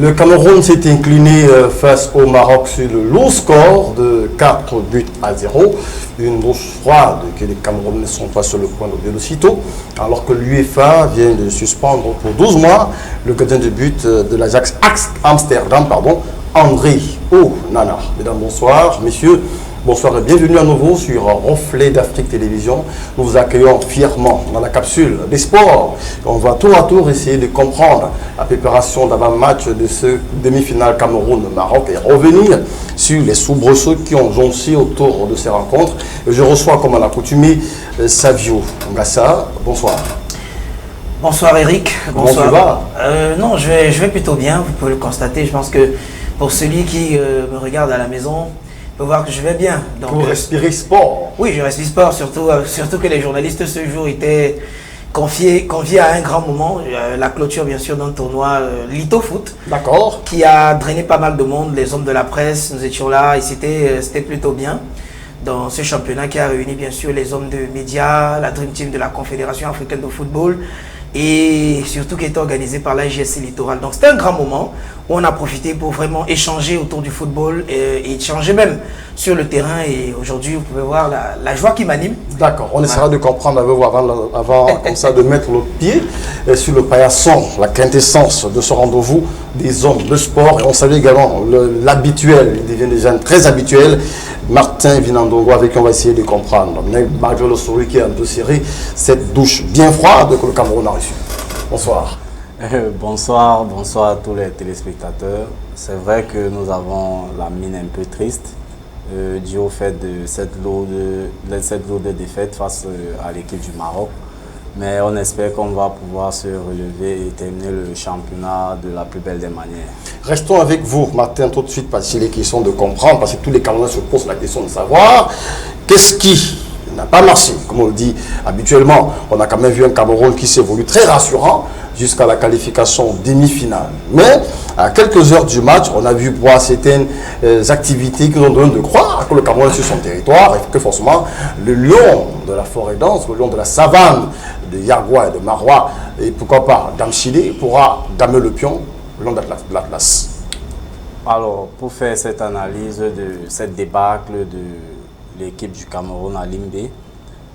Le Cameroun s'est incliné face au Maroc sur le lourd score de 4-0. Une douche froide que les Camerounais ne sont pas sur le point de aussitôt, alors que l'UEFA vient de suspendre pour 12 mois le gardien de but de l'Ajax Amsterdam, André Onana. Mesdames, bonsoir. Messieurs, bonsoir et bienvenue à nouveau sur Reflet d'Afrique Télévision. Nous vous accueillons fièrement dans la capsule des sports. On va tour à tour essayer de comprendre la préparation d'avant-match de ce demi-finale Cameroun-Maroc et revenir sur les soubresauts qui ont jonché autour de ces rencontres. Et je reçois, comme à l'accoutumée, Savio Ngassa. Bonsoir. Bonsoir Eric. Comment tu vas? Non, je vais plutôt bien, vous pouvez le constater. Je pense que pour celui qui me regarde à la maison, peut voir que je vais bien. Donc, pour respirer sport. Oui, je respire sport, surtout que les journalistes ce jour étaient confiés à un grand moment, la clôture bien sûr d'un tournoi Lito Foot. D'accord. Qui a drainé pas mal de monde, les hommes de la presse, nous étions là et c'était plutôt bien. Dans ce championnat qui a réuni bien sûr les hommes de médias, la Dream Team de la Confédération africaine de football et surtout qui était organisé par la JSC Littoral. Donc c'était un grand moment où on a profité pour vraiment échanger autour du football et échanger même sur le terrain. Et aujourd'hui, vous pouvez voir la joie qui m'anime. D'accord, on essaiera de comprendre avant comme ça, de mettre le pied sur le paillasson, la quintessence de ce rendez-vous des hommes de sport. Et on salue également l'habituel, il devient déjà très habituel, Martin Vinandongo, avec qui on va essayer de comprendre. Malgré le sourire qui est un peu serré, cette douche bien froide que le Cameroun a reçue. Bonsoir. Bonsoir à tous les téléspectateurs. C'est vrai que nous avons la mine un peu triste dû au fait de cette lourde défaite face à l'équipe du Maroc. Mais on espère qu'on va pouvoir se relever et terminer le championnat de la plus belle des manières. Restons avec vous, Martin, tout de suite, parce que les questions de comprendre, parce que tous les Camerounais se posent la question de savoir qu'est-ce qui n'a pas marché. Comme on le dit habituellement, on a quand même vu un Cameroun qui s'évolue très rassurant jusqu'à la qualification demi-finale. Mais à quelques heures du match, on a vu voir certaines activités qui nous donnent de croire que le Cameroun est sur son territoire et que forcément le lion de la forêt dense, le lion de la savane de Yagua et de Marois, et pourquoi pas d'Amchili, pourra damer le pion le long de l'Atlas. Alors, pour faire cette analyse de cette débâcle de l'équipe du Cameroun à Limbé,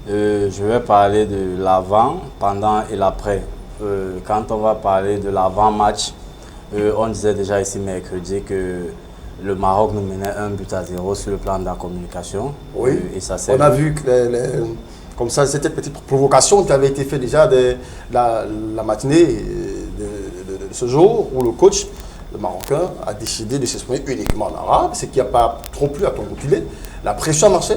je vais parler de l'avant, pendant et l'après. Quand on va parler de l'avant-match, on disait déjà ici mercredi que le Maroc nous menait 1-0 sur le plan de la communication. Oui, et ça, on a vu que comme ça, c'était une petite provocation qui avait été faite déjà de la matinée de ce jour où le coach, le Marocain, a décidé de s'exprimer uniquement en arabe, ce qui n'a pas trop plu à ton reculé. La pression a marché?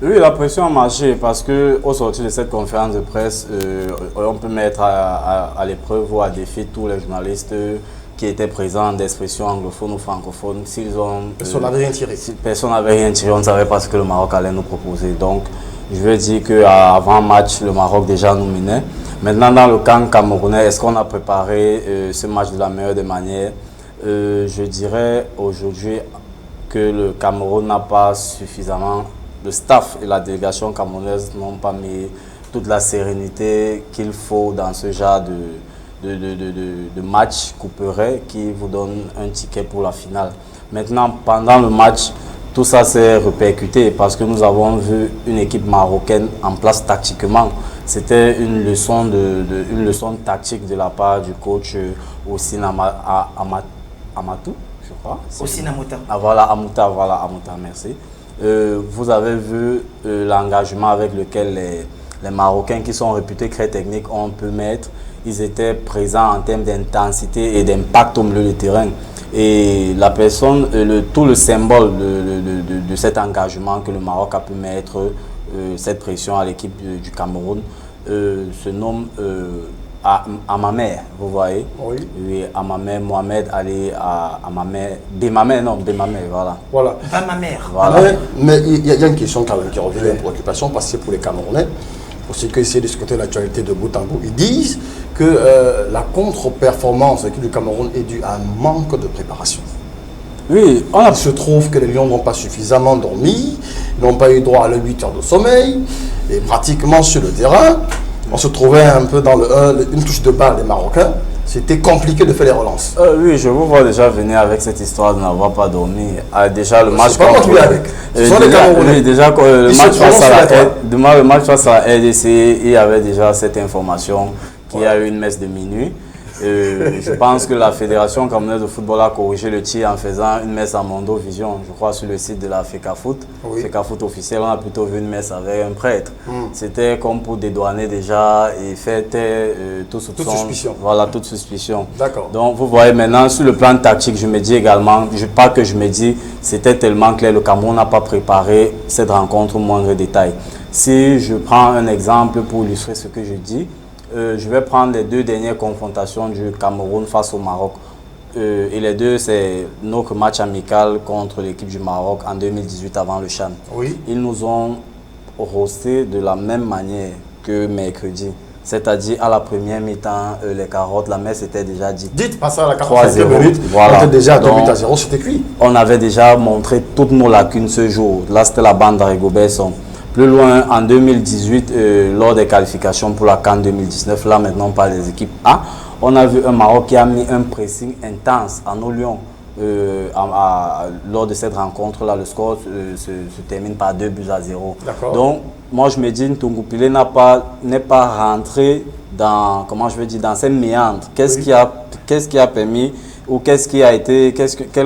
Oui, la pression a marché parce qu'au sortir de cette conférence de presse, on peut mettre à l'épreuve ou à défi tous les journalistes qui étaient présents d'expression anglophone ou francophone. Personne n'avait rien tiré. Si personne n'avait rien tiré, on ne savait pas ce que le Maroc allait nous proposer. Donc, je veux dire qu'avant match, le Maroc déjà nous menait. Maintenant, dans le camp camerounais, est-ce qu'on a préparé ce match de la meilleure des manières? Je dirais aujourd'hui que le Cameroun n'a pas suffisamment, le staff et la délégation camerounaise n'ont pas mis toute la sérénité qu'il faut dans ce genre de match couperet qui vous donne un ticket pour la finale. Maintenant, pendant le match, tout ça s'est répercuté parce que nous avons vu une équipe marocaine en place tactiquement. C'était une leçon tactique de la part du coach Ossine Amatou, je crois. Ossine Amouta. Ah, voilà, Amouta, merci. Vous avez vu l'engagement avec lequel les Marocains qui sont réputés très techniques ont pu mettre. Ils étaient présents en termes d'intensité et d'impact au milieu du terrain. Et la personne, tout le symbole de cet engagement que le Maroc a pu mettre, cette pression à l'équipe du Cameroun, se nomme Amamer, vous voyez. Oui. Oui, Amamer, Mohamed Ali, Amamer, Bemamer, voilà. Voilà. Bamamer. Voilà. Mais il y a une question quand même qui revient à préoccupation parce que c'est pour les Camerounais. Pour ceux qui essaient de discuter l'actualité de bout en bout, ils disent que la contre-performance de l'équipe du Cameroun est due à un manque de préparation. Oui, Il se trouve que les Lions n'ont pas suffisamment dormi, n'ont pas eu droit à leurs 8 heures de sommeil, et pratiquement sur le terrain, on se trouvait un peu dans une touche de balle des Marocains, c'était compliqué de faire les relances. Oui, je vous vois déjà venir avec cette histoire de n'avoir pas dormi. Déjà, le match pas moi qui avec. Ce sont les Camerounais. Déjà, le match face à la RDC, il y avait déjà cette information qu'il y a eu une messe de minuit. Je pense que la Fédération camerounaise de football a corrigé le tir en faisant une messe à Mondo Vision, je crois sur le site de la FECAFOOT. Oui. FECAFOOT officiel, on a plutôt vu une messe avec un prêtre. C'était comme pour dédouaner déjà et faire toute suspicion. Voilà, toute suspicion. D'accord. Donc vous voyez maintenant, sur le plan tactique, je me dis également, c'était tellement clair, le Cameroun n'a pas préparé cette rencontre au moindre détail. Si je prends un exemple pour illustrer ce que je dis, je vais prendre les 2 dernières confrontations du Cameroun face au Maroc. Et les deux, c'est notre match amical contre l'équipe du Maroc en 2018 avant le CHAN. Oui. Ils nous ont roasté de la même manière que mercredi. C'est-à-dire à la première mi-temps, les carottes, la messe était déjà dite. Dites, passé à la 45e minute, voilà. On était déjà à 2-0, c'était cuit. On avait déjà montré toutes nos lacunes ce jour. Là, c'était la bande d'Arigo-Besson. Plus loin, en 2018, lors des qualifications pour la CAN 2019, là maintenant on parle des équipes A, on a vu un Maroc qui a mis un pressing intense à nos Lions. Lors de cette rencontre-là, le score se termine par 2-0. Donc, moi je me dis, Ntungu Pile n'est pas rentré dans, dans ces méandres. Qu'est-ce qui a permis, ou quelles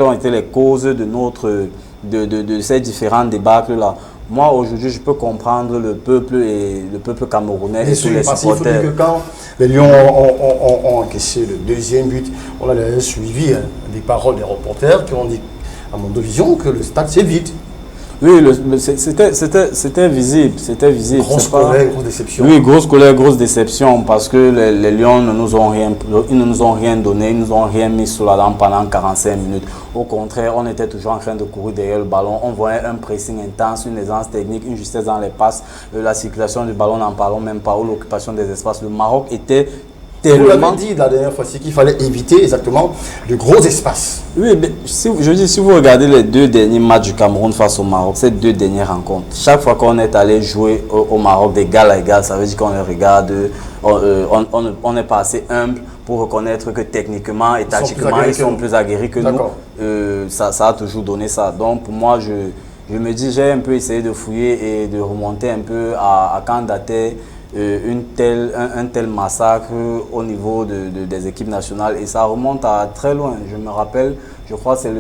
ont été les causes de ces différents débâcles-là? Moi, aujourd'hui, je peux comprendre le peuple camerounais et tous les supporters. Il faut dire que quand les Lions ont encaissé le 2e but, on a suivi des paroles des reporters qui ont dit à Mondo Vision que le stade c'est vide. Oui, c'était visible. Grosse colère, grosse déception. Oui, grosse colère, grosse déception parce que les Lions ne nous ont rien donné, ils nous ont rien mis sous la dent pendant 45 minutes. Au contraire, on était toujours en train de courir derrière le ballon. On voyait un pressing intense, une aisance technique, une justesse dans les passes, la circulation du ballon, n'en parlons même pas, ou l'occupation des espaces. Le Maroc était tellement... Vous l'avez dit la dernière fois, c'est qu'il fallait éviter exactement de gros espaces. Oui, mais si vous regardez les 2 derniers matchs du Cameroun face au Maroc, ces 2 dernières rencontres, chaque fois qu'on est allé jouer au Maroc d'égal à égal, ça veut dire qu'on les regarde, on est pas assez humble pour reconnaître que techniquement et tactiquement, ils sont plus aguerris que nous. Ça a toujours donné ça. Donc pour moi, je me dis, j'ai un peu essayé de fouiller et de remonter un peu à quand datait un tel massacre au niveau des équipes nationales, et ça remonte à très loin. Je me rappelle, je crois que c'est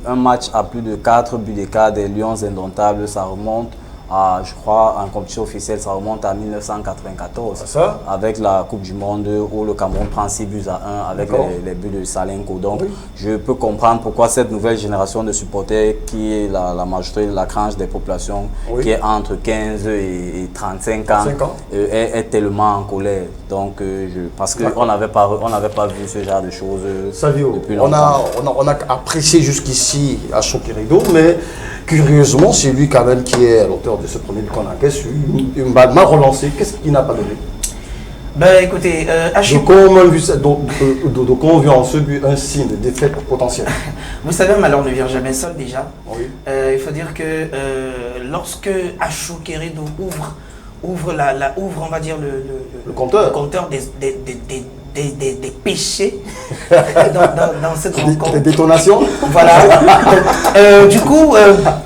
un match à plus de 4 buts d'écart des Lions indomptables. Ça remonte à, je crois, en compétition officielle, ça remonte à 1994 avec la Coupe du Monde où le Cameroun prend 6 buts à 1 avec les buts de Salenko. Donc je peux comprendre pourquoi cette nouvelle génération de supporters qui est la majorité de la tranche des populations qui est entre 15 et 35 ans, est tellement en colère. Donc parce qu'on n'avait pas vu ce genre de choses depuis longtemps. On a apprécié jusqu'ici à Choqueredo, mais curieusement, c'est lui quand même qui est l'auteur de ce premier but qu'on encaisse, une balle mal relancée. Qu'est-ce qu'il n'a pas donné? Ben écoutez, donc on vit en ce but un signe de défaite potentielle. Vous savez, malheur ne vient jamais seul déjà. Oui. Il faut dire que lorsque Achou Keredo ouvre on va dire le compteur des péchés dans cette rencontre. Des détonations. Voilà. Du coup,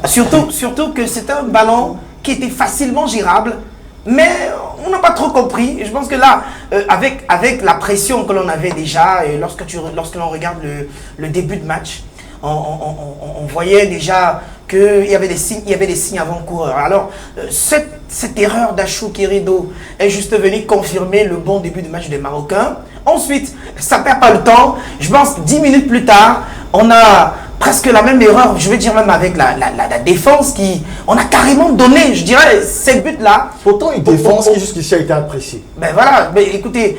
surtout que c'était un ballon qui était facilement gérable, mais on n'a pas trop compris. Je pense que là, avec la pression que l'on avait déjà, et lorsque l'on regarde le début de match, on voyait déjà qu'il y avait des signes avant-coureurs. Alors, cette erreur d'Achou Keredo est juste venue confirmer le bon début de match des Marocains. Ensuite, ça ne perd pas le temps. Je pense 10 minutes plus tard, on a presque la même erreur, je vais dire même avec la défense on a carrément donné, je dirais, ces buts-là. Pourtant, une défense qui jusqu'ici a été appréciée. Ben voilà, mais écoutez,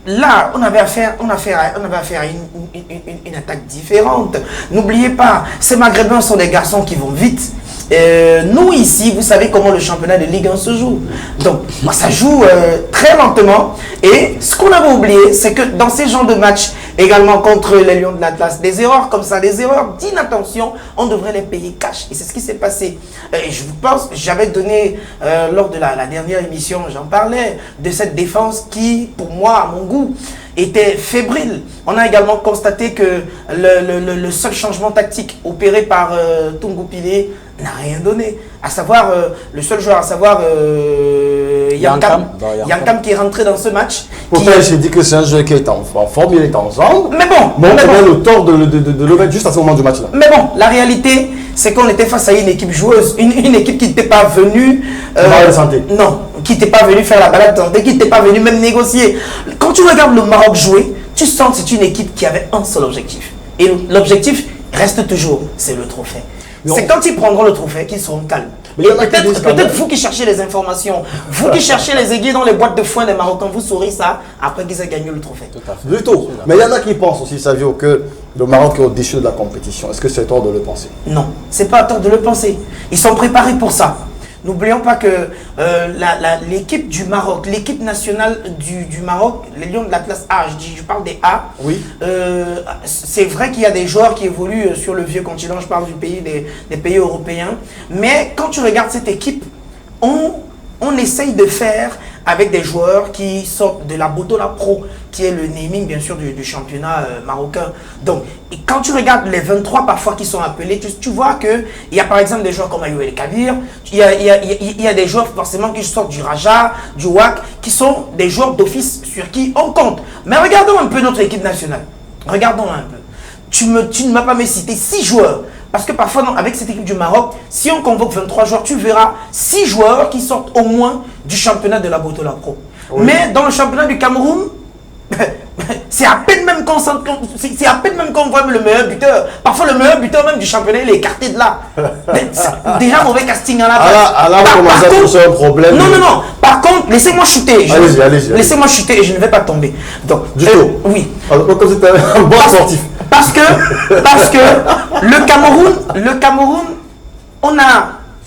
là, on avait affaire à une attaque différente. N'oubliez pas, ces Maghrébins sont des garçons qui vont vite. Nous ici, vous savez comment le championnat de Ligue 1 se joue. Donc, ça joue très lentement. Et ce qu'on avait oublié, c'est que dans ces genres de matchs, également contre les Lions de l'Atlas, des erreurs comme ça, des erreurs d'inattention, on devrait les payer cash. Et c'est ce qui s'est passé. Et je pense, j'avais donné, lors de la dernière émission, j'en parlais, de cette défense qui, pour moi, à mon goût, était fébrile. On a également constaté que le seul changement tactique opéré par Tungu Pile n'a rien donné. À savoir, le seul joueur, à savoir Yankam qui est rentré dans ce match. Pourtant, j'ai dit que c'est un joueur qui est en forme, il est ensemble. Mais bon, on a le tort de le mettre juste à ce moment du match là. Mais bon, la réalité, c'est qu'on était face à une équipe joueuse, une équipe qui n'était pas venue. Non, qui n'était pas venue faire la balade de santé, qui n'était pas venue même négocier. Quand tu regardes le Maroc jouer, tu sens que c'est une équipe qui avait un seul objectif. Et l'objectif reste toujours, c'est le trophée. C'est quand ils prendront le trophée qu'ils seront calmes. Peut-être vous qui cherchez les informations, vous qui cherchez les aiguilles dans les boîtes de foin des Marocains, vous saurez ça après qu'ils aient gagné le trophée. Du tout. Mais il y en a qui pensent aussi, Savio, que le Maroc est au-dessus de la compétition. Est-ce que c'est tort de le penser? Non, c'est pas tort de le penser. Ils sont préparés pour ça. N'oublions pas que l'équipe du Maroc, l'équipe nationale du Maroc, les Lions de la classe A, je parle des A, oui. C'est vrai qu'il y a des joueurs qui évoluent sur le vieux continent, je parle du pays, des pays européens, mais quand tu regardes cette équipe, on essaye de faire avec des joueurs qui sortent de la Botola Pro, qui est le naming bien sûr du championnat marocain. Donc, quand tu regardes les 23 parfois qui sont appelés, tu vois qu'il y a par exemple des joueurs comme Ayoub El Kabir, il y a des joueurs forcément qui sortent du Raja, du WAC, qui sont des joueurs d'office sur qui on compte. Mais regardons un peu notre équipe nationale. Regardons un peu. Tu ne m'as pas cité 6 joueurs. Parce que parfois, avec cette équipe du Maroc, si on convoque 23 joueurs, tu verras 6 joueurs qui sortent au moins du championnat de la Botola Pro. Oui. Mais dans le championnat du Cameroun, c'est à peine même qu'on voit le meilleur buteur. Parfois, le meilleur buteur même du championnat, il est écarté de là. Déjà, mauvais casting à la base. Alors, on commence à poser un problème. Non. Par contre, laissez-moi chuter. Allez-y. Laissez-moi chuter et je ne vais pas tomber. Donc, du tout. Oui. Alors, comme c'était un bon sportif. Parce que le Cameroun,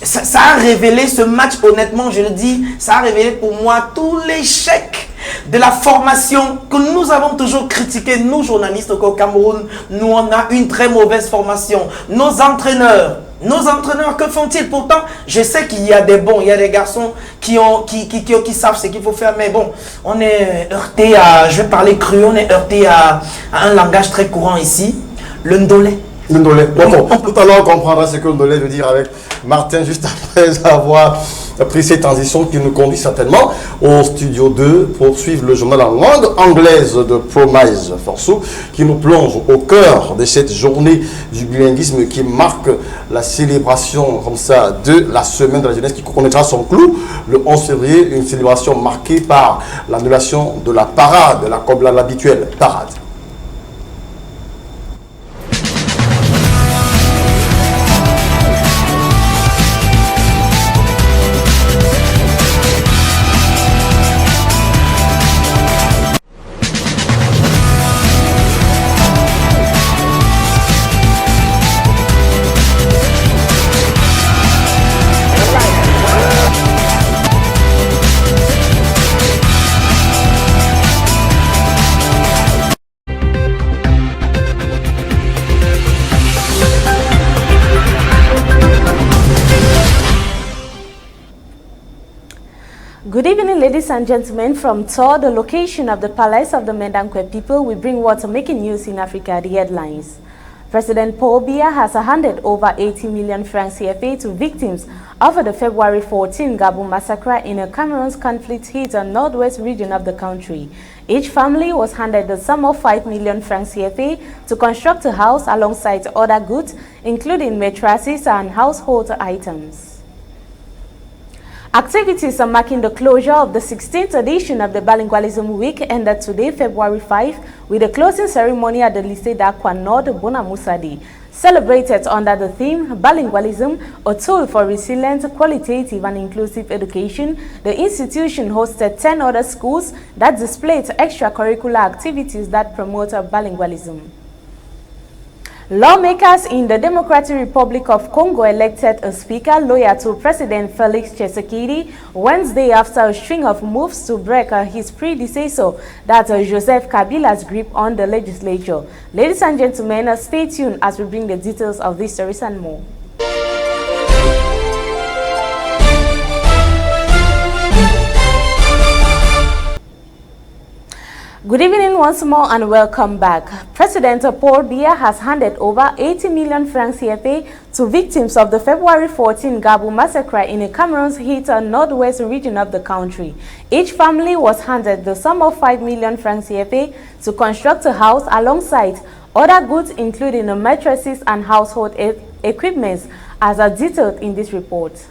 ça a révélé ce match, honnêtement, je le dis, ça a révélé pour moi tout l'échec de la formation que nous avons toujours critiqué, nous journalistes au Cameroun. Nous, on a une très mauvaise formation. Nos entraîneurs, que font-ils? Pourtant, je sais qu'il y a des bons, il y a des garçons qui savent ce qu'il faut faire, mais bon, on est heurté à, je vais parler cru, on est heurté à un langage très courant ici, le ndolé. Ndolé. Bon, tout à l'heure, on comprendra ce que Ndolé veut dire avec Martin, juste après avoir pris ces transitions qui nous conduit certainement au studio 2 pour suivre le journal en langue anglaise de Promise Forsou qui nous plonge au cœur de cette journée du bilinguisme qui marque la célébration comme ça de la semaine de la jeunesse qui connaîtra son clou le 11 février, une célébration marquée par l'annulation de la parade, comme l'habituelle parade. Good evening, ladies and gentlemen. From Tor, the location of the Palace of the Mendankwe people, we bring what are making news in Africa, the headlines. President Paul Biya has handed over 80 million francs CFA to victims of the February 14 Gabu massacre in a Cameroon's conflict-hit northwest region of the country. Each family was handed the sum of 5 million francs CFA to construct a house alongside other goods, including mattresses and household items. Activities are marking the closure of the 16th edition of the Bilingualism Week ended today, February 5, with a closing ceremony at the Lycée d'Aqua Nord Bonamusadi. Celebrated under the theme Bilingualism, a tool for resilient, qualitative and inclusive education, the institution hosted 10 other schools that displayed extracurricular activities that promote bilingualism. Lawmakers in the Democratic Republic of Congo elected a speaker loyal to President Felix Tshisekedi Wednesday after a string of moves to break his predecessor, that Joseph Kabila's grip on the legislature. Ladies and gentlemen, stay tuned as we bring the details of this stories and more. Good evening once more and welcome back. President Paul Biya has handed over 80 million francs CFA to victims of the February 14 Gabu massacre in Cameroon's hit northwest region of the country. Each family was handed the sum of 5 million francs CFA to construct a house alongside other goods including mattresses and household equipment, as are detailed in this report.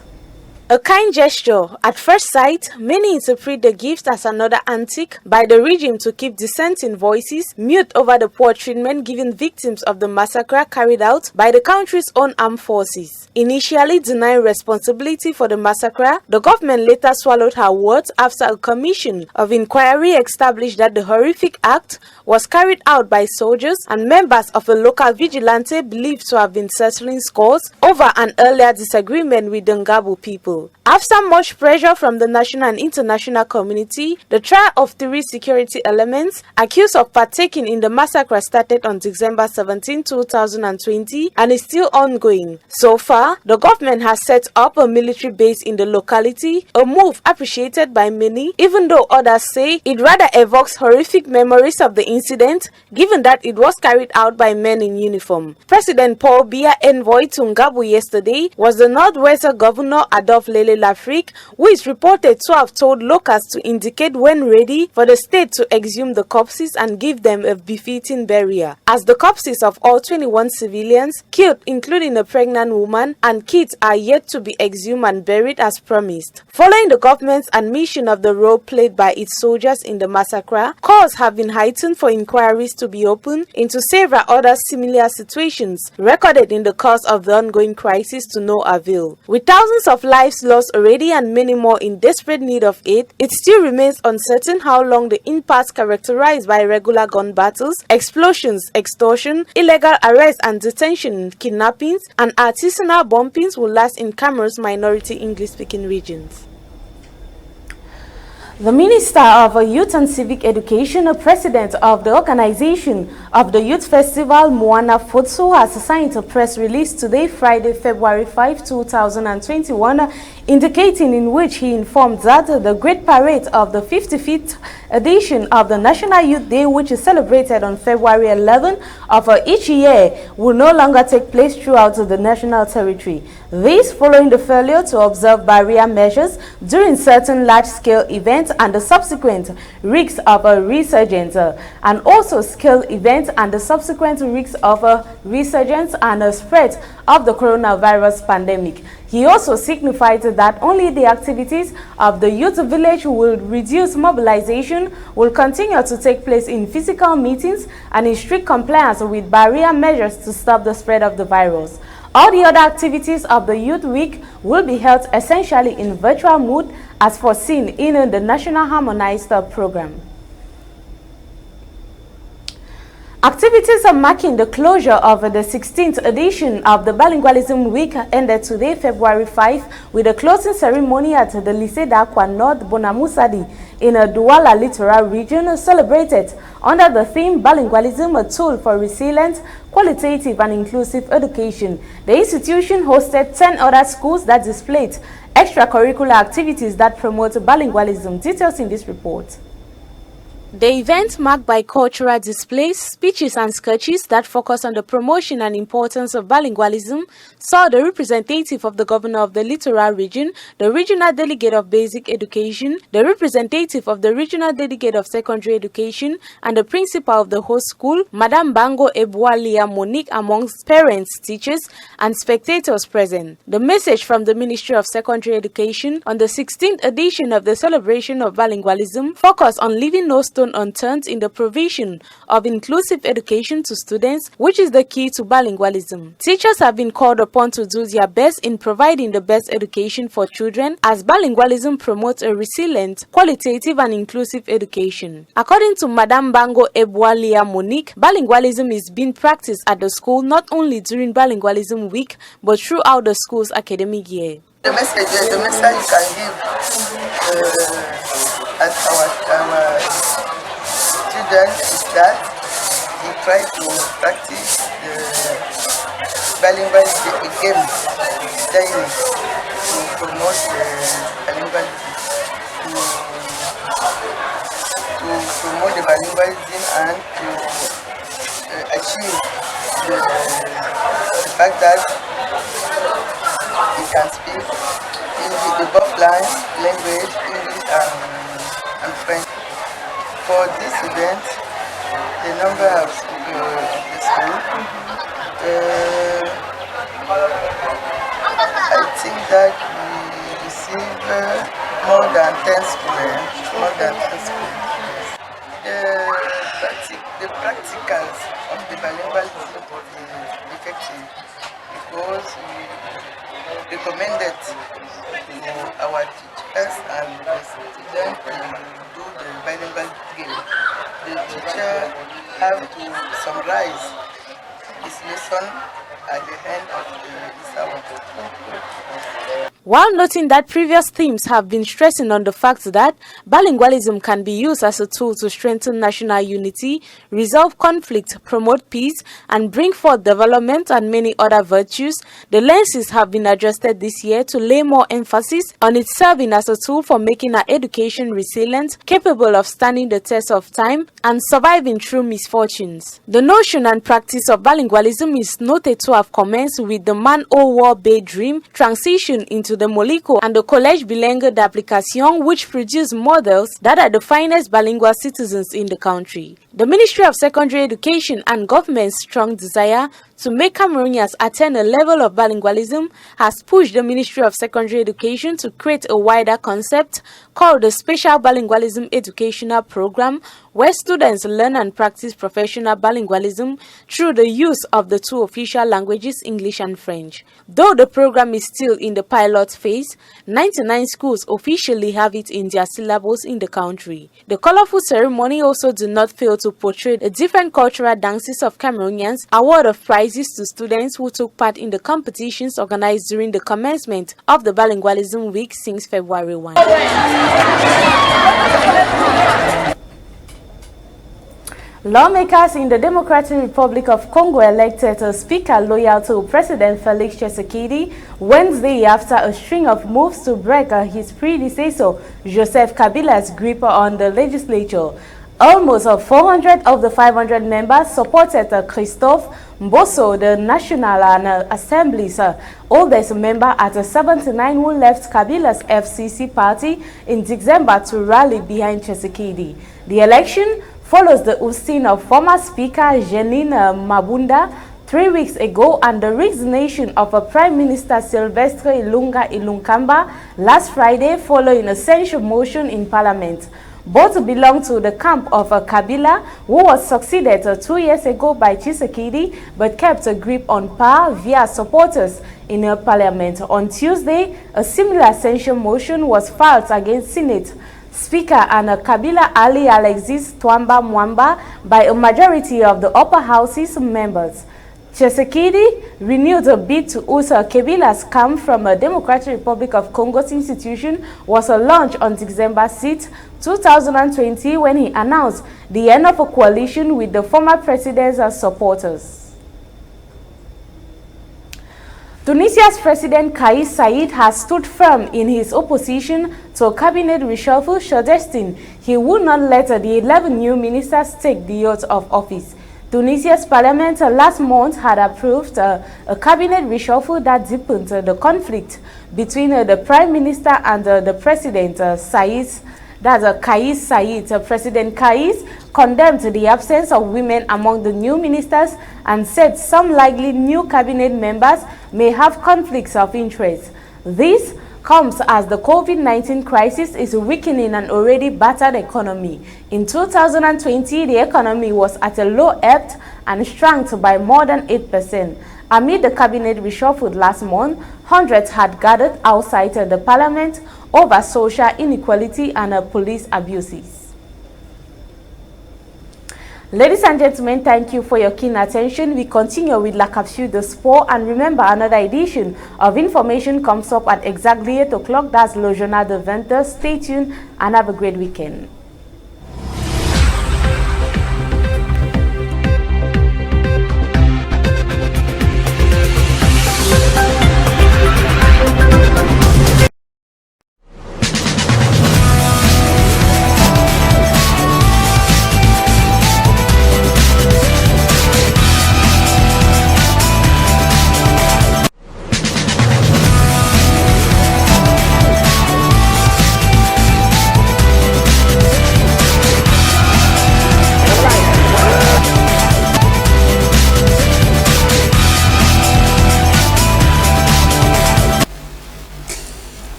A kind gesture. At first sight, many interpret the gift as another antic by the regime to keep dissenting voices mute over the poor treatment given victims of the massacre carried out by the country's own armed forces. Initially denying responsibility for the massacre, the government later swallowed her words after a commission of inquiry established that the horrific act was carried out by soldiers and members of a local vigilante believed to have been settling scores over an earlier disagreement with the Ngabu people. After much pressure from the national and international community, the trial of 3 security elements accused of partaking in the massacre started on December 17, 2020 and is still ongoing. So far, the government has set up a military base in the locality, a move appreciated by many, even though others say it rather evokes horrific memories of the incident, given that it was carried out by men in uniform. President Paul Biya envoy to Ngabu yesterday was the Northwestern Governor Adolphe Lele Lafrique, who is reported to have told locals to indicate when ready for the state to exhume the corpses and give them a befitting burial, as the corpses of all 21 civilians killed, including a pregnant woman and kids, are yet to be exhumed and buried as promised. Following the government's admission of the role played by its soldiers in the massacre, calls have been heightened for inquiries to be opened into several other similar situations recorded in the course of the ongoing crisis to no avail. With thousands of lives lost already and many more in desperate need of aid, it still remains uncertain how long the impasse characterized by regular gun battles, explosions, extortion, illegal arrests and detention, kidnappings, and artisanal bombings will last in Cameroon's minority English-speaking regions. The Minister of Youth and Civic Education, a president of the organization of the Youth Festival, Moana Futsu, has signed a press release today, Friday, February 5, 2021, indicating in which he informed that the Great Parade of the 55th edition of the National Youth Day, which is celebrated on February 11 of each year, will no longer take place throughout the national territory. This following the failure to observe barrier measures during certain large-scale events and the subsequent risks of a resurgence, and also scale events and the subsequent risks of a resurgence and a spread of the coronavirus pandemic. He also signified that only the activities of the youth village will reduce mobilization, will continue to take place in physical meetings and in strict compliance with barrier measures to stop the spread of the virus. All the other activities of the Youth Week will be held essentially in virtual mode as foreseen in the National Harmonized Program. Activities marking the closure of the 16th edition of the Bilingualism Week ended today, February 5, with a closing ceremony at the Lycée d'Aqua North Bonamusadi in a Douala littoral region, celebrated under the theme Bilingualism, a tool for resilient, qualitative and inclusive education. The institution hosted 10 other schools that displayed extracurricular activities that promote bilingualism. Details in this report. The event, marked by cultural displays, speeches and sketches that focus on the promotion and importance of bilingualism, saw the representative of the governor of the littoral region, the regional delegate of basic education, the representative of the regional delegate of secondary education, and the principal of the host school, Madame Bango Ebwalia Monique, amongst parents, teachers, and spectators present. The message from the Ministry of Secondary Education on the 16th edition of the celebration of bilingualism focused on leaving no stone unturned in the provision of inclusive education to students, which is the key to bilingualism. Teachers have been called upon to do their best in providing the best education for children, as bilingualism promotes a resilient, qualitative and inclusive education. According to Madame Bango Ebwalia Monique, bilingualism is being practiced at the school not only during Bilingualism Week, but throughout the school's academic year. The message you can give at our students is that we try to practice the bilingualism again daily to promote the bilingualism, to promote the bilingualism and to achieve the fact that he can speak in the both language, English and French. For this event, the number of the school, I think that we receive more than 10 students. The practicals of the bilingualism is effective because we recommended to our teachers and the students to do the bilingual game. The teacher have to summarize his lesson at the end of this hour. While noting that previous themes have been stressing on the fact that bilingualism can be used as a tool to strengthen national unity, resolve conflict, promote peace, and bring forth development and many other virtues, the lenses have been adjusted this year to lay more emphasis on its serving as a tool for making our education resilient, capable of standing the test of time, and surviving through misfortunes. The notion and practice of bilingualism is noted to have commenced with the Man-O-War Bay Dream transition into the Moliko and the Collège Bilingue d'Application, which produce models that are the finest bilingual citizens in the country. The Ministry of Secondary Education and government's strong desire to make Cameroonians attain a level of bilingualism has pushed the Ministry of Secondary Education to create a wider concept called the Special Bilingualism Educational Program, where students learn and practice professional bilingualism through the use of the two official languages, English and French. Though the program is still in the pilot phase, 99 schools officially have it in their syllabus in the country. The colorful ceremony also did not fail to portray the different cultural dances of Cameroonians, award of prizes to students who took part in the competitions organized during the commencement of the Bilingualism Week since February 1. Lawmakers in the Democratic Republic of Congo elected a speaker loyal to President Felix Tshisekedi Wednesday after a string of moves to break his predecessor Joseph Kabila's grip on the legislature. Almost 400 of the 500 members supported Christophe Mboso, the National Assembly's oldest member at 79, who left Kabila's FCC party in December to rally behind Tshisekedi. The election follows the ousting of former Speaker Jeanine Mabunda 3 weeks ago and the resignation of Prime Minister Sylvestre Ilunga Ilunkamba last Friday following a censure motion in Parliament. Both belong to the camp of Kabila, who was succeeded 2 years ago by Tshisekedi, but kept a grip on power via supporters in Parliament. On Tuesday, a similar censure motion was filed against Senate Speaker and Kabila Ali Alexis Twamba Mwamba by a majority of the upper house's members. Tshisekedi renewed a bid to utter Kabila's camp from a Democratic Republic of Congo's institution was launched on December 6, 2020, when he announced the end of a coalition with the former president's supporters. Tunisia's President Kais Saied has stood firm in his opposition to a cabinet reshuffle, suggesting he would not let the 11 new ministers take the oath of office. Tunisia's parliament last month had approved a cabinet reshuffle that deepened the conflict between the prime minister and the president, Kais Saied. President Kais condemned the absence of women among the new ministers and said some likely new cabinet members may have conflicts of interest. This comes as the COVID-19 crisis is weakening an already battered economy. In 2020, the economy was at a low ebb and shrank by more than 8%. Amid the cabinet reshuffle last month, hundreds had gathered outside the parliament over social inequality and police abuses. Ladies and gentlemen, thank you for your keen attention. We continue with La Capsule de Sport, and remember, another edition of information comes up at exactly 8 o'clock. That's Le Journal de 20h. Stay tuned and have a great weekend.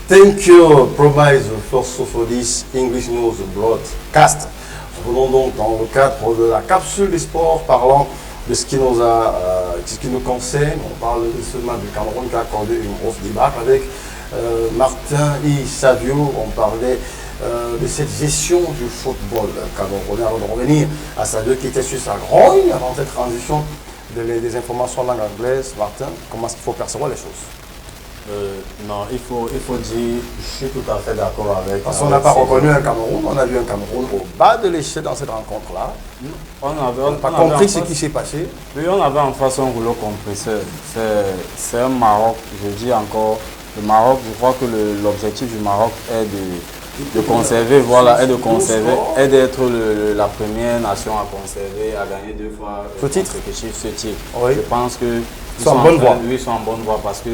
Thank you, Promise, first for this English News broadcast. Revenons donc dans le cadre de la capsule des sports, parlant de ce qui nous concerne. On parle de ce match du Cameroun qui a accordé une grosse débâcle avec Martin et Savio. On parlait de cette gestion du football camerounais. Alors de revenir à Savio qui était sur sa grogne avant cette transition des informations en langue anglaise. Martin, comment est-ce qu'il faut percevoir les choses? Non, il faut dire, je suis tout à fait d'accord avec. Parce qu'on n'a pas reconnu un Cameroun, on a vu un Cameroun au bas de l'échelle dans cette rencontre-là. On n'a pas compris ce qui s'est passé. Oui, on avait en face un rouleau compresseur. C'est un Maroc, je dis encore, le Maroc, je crois que l'objectif du Maroc est de conserver, voilà, est d'être la première nation à conserver, à gagner 2 fois ce titre. Oui. Je pense que ils sont en bonne voie. Oui, ils sont en bonne voie parce que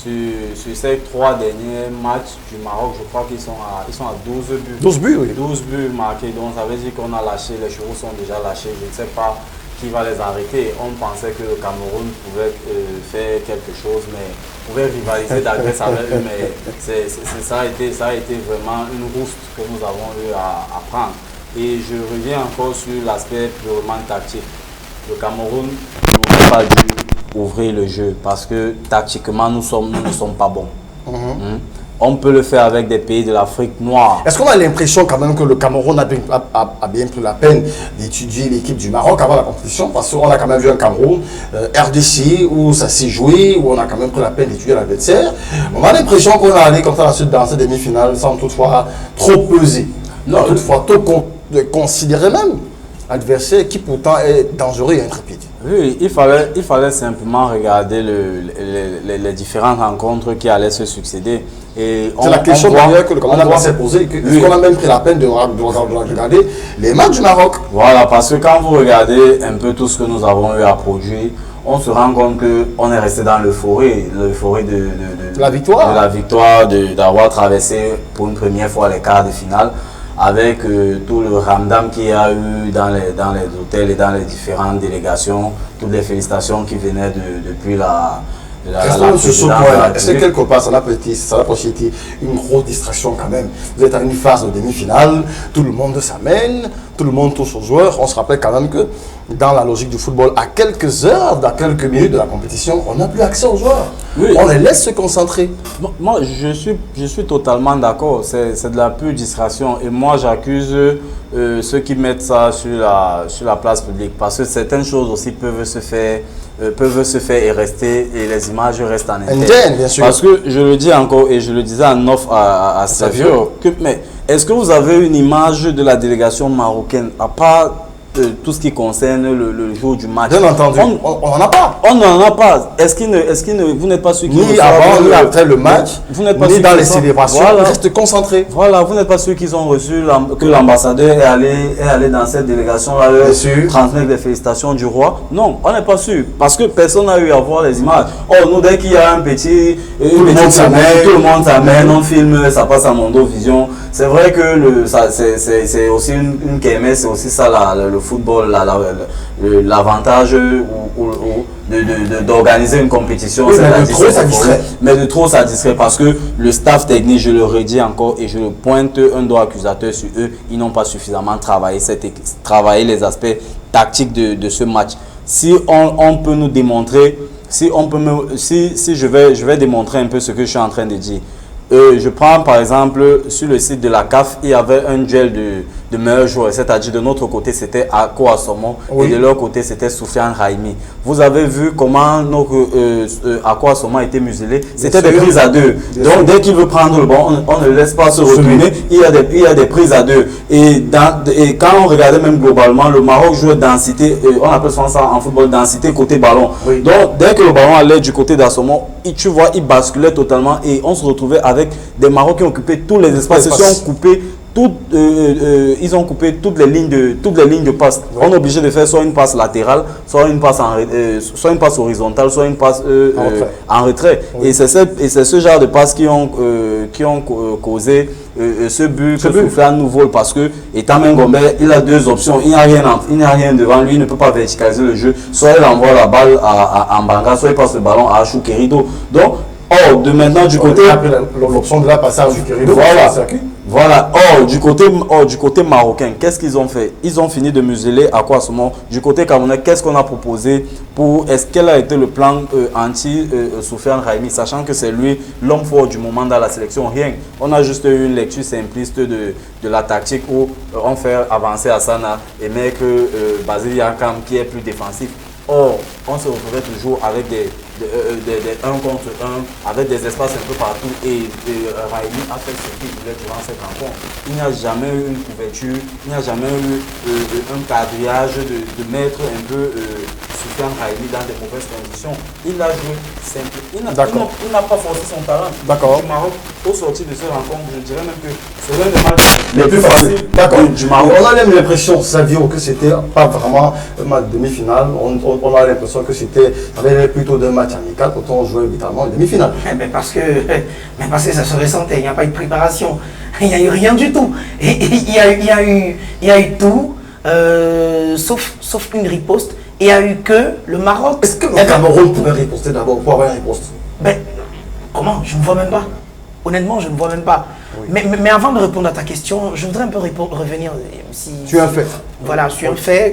sur ces 3 derniers matchs du Maroc, je crois qu'ils sont à 12 buts. 12 buts, oui. 12 buts marqués, donc ça veut dire qu'on a lâché, les chevaux sont déjà lâchés. Je ne sais pas qui va les arrêter. On pensait que le Cameroun pouvait faire quelque chose, mais pouvait rivaliser d'adresse avec eux, mais ça a été vraiment une rouste que nous avons eu à prendre. Et je reviens encore sur l'aspect purement tactique. Le Cameroun n'aurait pas dû ouvrir le jeu parce que tactiquement nous ne sommes pas bons. On peut le faire avec des pays de l'Afrique noire. Est-ce qu'on a l'impression quand même que le Cameroun a bien pris la peine d'étudier l'équipe du Maroc avant la compétition? Parce qu'on a quand même vu un Cameroun, RDC, où ça s'est joué, où on a quand même pris la peine d'étudier l'adversaire. On a l'impression qu'on est allé comme ça dans cette demi-finale sans toutefois trop peser. Non, toutefois trop considérer même l'adversaire qui pourtant est dangereux et intrépide. Oui, il fallait simplement regarder les différentes rencontres qui allaient se succéder. C'est la question d'ailleurs que le commandant s'est posée. Est-ce qu'on a même pris la peine de regarder les matchs du Maroc? Voilà, parce que quand vous regardez un peu tout ce que nous avons eu à produire, on se rend compte qu'on est resté dans l'euphorie de la victoire, d'avoir traversé pour une première fois les quarts de finale. Avec tout le ramdam qu'il y a eu dans les hôtels et dans les différentes délégations, toutes les félicitations qui venaient depuis la est-ce que quelque part ça n'a pas été une grosse distraction quand même? Vous êtes à une phase de demi-finale, tout le monde s'amène, tout le monde touche aux joueurs. On se rappelle quand même que dans la logique du football, à quelques heures, dans quelques minutes de la compétition, on n'a plus accès aux joueurs. Oui. On les laisse se concentrer. Moi, je suis totalement d'accord. C'est de la pure distraction. Et moi, j'accuse ceux qui mettent ça sur la place publique. Parce que certaines choses aussi peuvent se faire et rester, et les images restent en interne. Bien sûr. Parce que je le dis encore, et je le disais en off à Savio, mais est-ce que vous avez une image de la délégation marocaine, à part tout ce qui concerne le jour du match? Bien entendu, on n'en a pas. On n'en a pas. Vous n'êtes pas sûr qu'ils ni avant, ni après le match, ni dans les célébrations, voilà. Ils restent concentrés. Voilà, vous n'êtes pas sûr qu'ils ont reçu, que l'ambassadeur est allé dans cette délégation-là, transmettre les félicitations du roi. Non, on n'est pas sûr, parce que personne n'a eu à voir les images. Oh, nous, dès qu'il y a tout le monde s'amène, on filme, ça passe à Mondo Vision. C'est vrai que c'est aussi une kermesse, c'est aussi ça le football, l'avantage d'organiser une compétition. Oui, mais de trop ça distrait. Mais de trop ça distrait parce que le staff technique, je le redis encore et je le pointe un doigt accusateur sur eux, ils n'ont pas suffisamment travaillé les aspects tactiques de ce match. Si on peut nous démontrer, si je vais démontrer un peu ce que je suis en train de dire. Je prends par exemple sur le site de la CAF, il y avait un duel de meilleurs joueurs, c'est-à-dire de notre côté c'était Ako Assomo et de leur côté c'était Soufiane Raimi. Vous avez vu comment Ako Assomo a été muselé, c'était des prises à 2. Donc dès qu'il veut prendre le ballon, on ne le laisse pas se retourner, il y a des prises à 2. Et quand on regardait même globalement, le Maroc jouait densité, on appelle ça en football densité côté ballon. Oui. Donc dès que le ballon allait du côté d'Assomo, tu vois, il basculait totalement et on se retrouvait avec des Marocains qui occupaient tous les espaces. Ils ont coupé toutes les lignes de passe. Ouais. On est obligé de faire soit une passe latérale, soit une passe horizontale, soit une passe en retrait. Oui. Et c'est ce genre de passes qui ont causé ce but que Soufiane nous vole, parce que étant Mengombe, il a 2 options. Il n'y a rien devant lui, il ne peut pas verticaliser le jeu. Soit il envoie la balle à Mbanga, soit il passe le ballon à Achou Kerido. Donc Or, de maintenant, du côté... L'option de la passage du Querido, Voilà. Or, du côté marocain, qu'est-ce qu'ils ont fait? Ils ont fini de museler à quoi ce moment? Du côté camerounais, qu'est-ce qu'on a proposé pour... Est-ce quel a été le plan anti-Soufiane Raimi, sachant que c'est lui l'homme fort du moment dans la sélection? Rien. On a juste eu une lecture simpliste de la tactique où on fait avancer Hassana et mettre Basile Yankam qui est plus défensif. Or, on se retrouvait toujours avec des 1 contre 1, avec des espaces un peu partout. Et Raimi a fait ce qu'il voulait durant cette rencontre. Il n'y a jamais eu une couverture, il n'y a jamais eu un quadrillage de mettre un peu Soufiane Raimi dans des mauvaises conditions. Il a joué simple. Il n'a pas forcé son talent. D'accord. Du Maroc, au sortir de cette rencontre, je dirais même que c'est l'un des matchs les plus faciles. D'accord. Du Maroc. On a même l'impression, Savio, que c'était pas vraiment un match demi-finale. On a l'impression que c'était plutôt d'un match amical quand on jouait littéralement une demi-finale. Mais parce que ça se ressentait, il n'y a pas eu de préparation, il n'y a eu rien du tout. Et il y a eu tout, sauf une riposte. Il n'y a eu que le Maroc. Est-ce que le Cameroun pouvait riposter d'abord pour avoir une riposte? Comment? Je ne vois même pas. Honnêtement, je ne vois même pas. Oui. Mais avant de répondre à ta question, je voudrais un peu revenir. Tu as un fait. Voilà, sur un fait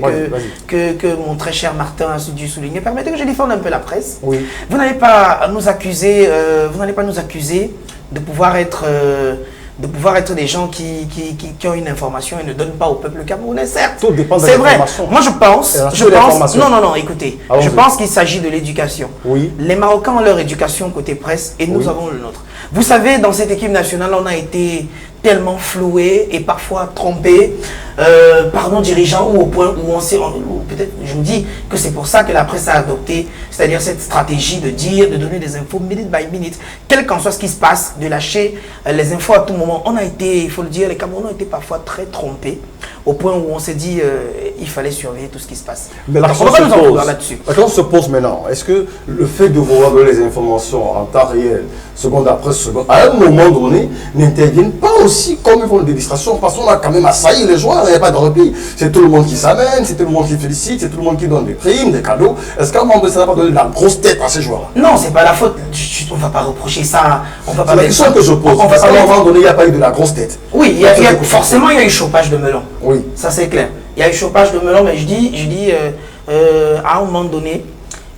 que mon très cher Martin a dû souligner. Permettez que je défende un peu la presse. Oui. Vous n'allez pas nous accuser, de pouvoir être des gens qui ont une information et ne donnent pas au peuple camerounais, certes. Tout dépend de l'information. Moi, je pense. Non, écoutez. Je pense qu'il s'agit de l'éducation. Oui. Les Marocains ont leur éducation côté presse et nous avons le nôtre. Vous savez, dans cette équipe nationale, on a été tellement floués et parfois trompés par nos dirigeants ou au point où peut-être je me dis que c'est pour ça que la presse a adopté, c'est-à-dire cette stratégie de donner des infos minute by minute, quel qu'en soit ce qui se passe, de lâcher les infos à tout moment. On a été, il faut le dire, les Camerounais ont été parfois très trompés au point où on s'est dit il fallait surveiller tout ce qui se passe. Mais la question se pose maintenant. Est-ce que le fait de vouloir donner les informations en temps réel, seconde après seconde, à un moment donné, n'interviennent pas aussi comme ils font des distractions? Parce qu'on a quand même assailli les joueurs, il n'y a pas de repli. C'est tout le monde qui s'amène, c'est tout le monde qui félicite, c'est tout le monde qui donne des primes, des cadeaux. Est-ce qu'à un moment donné, ça n'a pas donné de la grosse tête à ces joueurs-là? Non, c'est pas la faute. On ne va pas reprocher ça. C'est la question que je pose. Parce qu'à un moment donné, il n'y a pas eu de la grosse tête. Oui, forcément, il y a eu chopage de melon. Oui. Ça, c'est clair. Il y a eu chopage de melon, mais je dis à un moment donné,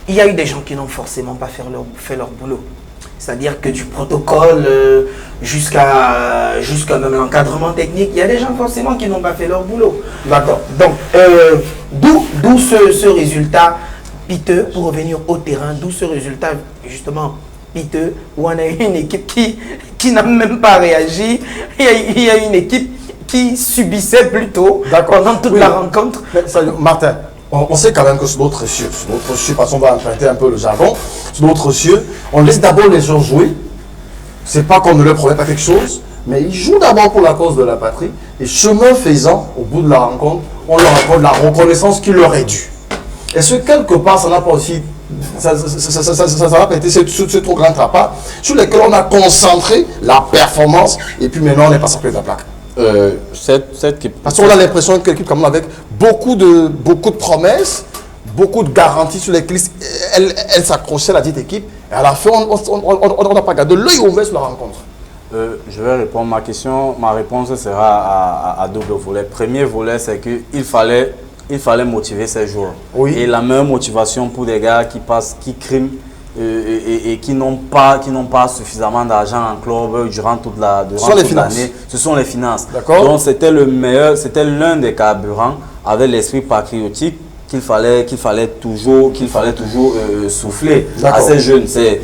il y a eu des gens qui n'ont forcément pas fait leur boulot. C'est-à-dire que du protocole jusqu'à même l'encadrement technique, il y a des gens forcément qui n'ont pas fait leur boulot. D'accord. Donc, d'où ce résultat piteux, pour revenir au terrain, d'où ce résultat justement piteux, où on a eu une équipe qui n'a même pas réagi. Il y a une équipe qui subissait plutôt pendant toute la rencontre. Mais, Martin, on sait quand même que sur d'autres cieux, parce qu'on va emprunter un peu le jargon, sur d'autres cieux, on laisse d'abord les gens jouer. C'est pas qu'on ne leur promet pas quelque chose, mais ils jouent d'abord pour la cause de la patrie. Et chemin faisant, au bout de la rencontre, on leur accorde la reconnaissance qui leur est due. Est-ce que quelque part, ça n'a pas aussi... Ça n'a pas été ce trop grand trapas sur lesquels on a concentré la performance et puis maintenant on est passé à la plaque? Parce qu'on a l'impression que l'équipe comme avec beaucoup de promesses, beaucoup de garanties sur lesquelles elle s'accrochait à la dite équipe. Et à la fin, on n'a pas gardé l'œil ouvert sur la rencontre. Je vais répondre ma question. Ma réponse sera à double volet. Premier volet, c'est qu'il fallait motiver ces joueurs. Oui. Et la meilleure motivation pour des gars qui criment et qui n'ont pas suffisamment d'argent en club durant toute l'année, ce sont les finances. Donc c'était l'un des carburants avec l'esprit patriotique qu'il fallait toujours souffler à ces jeunes. C'est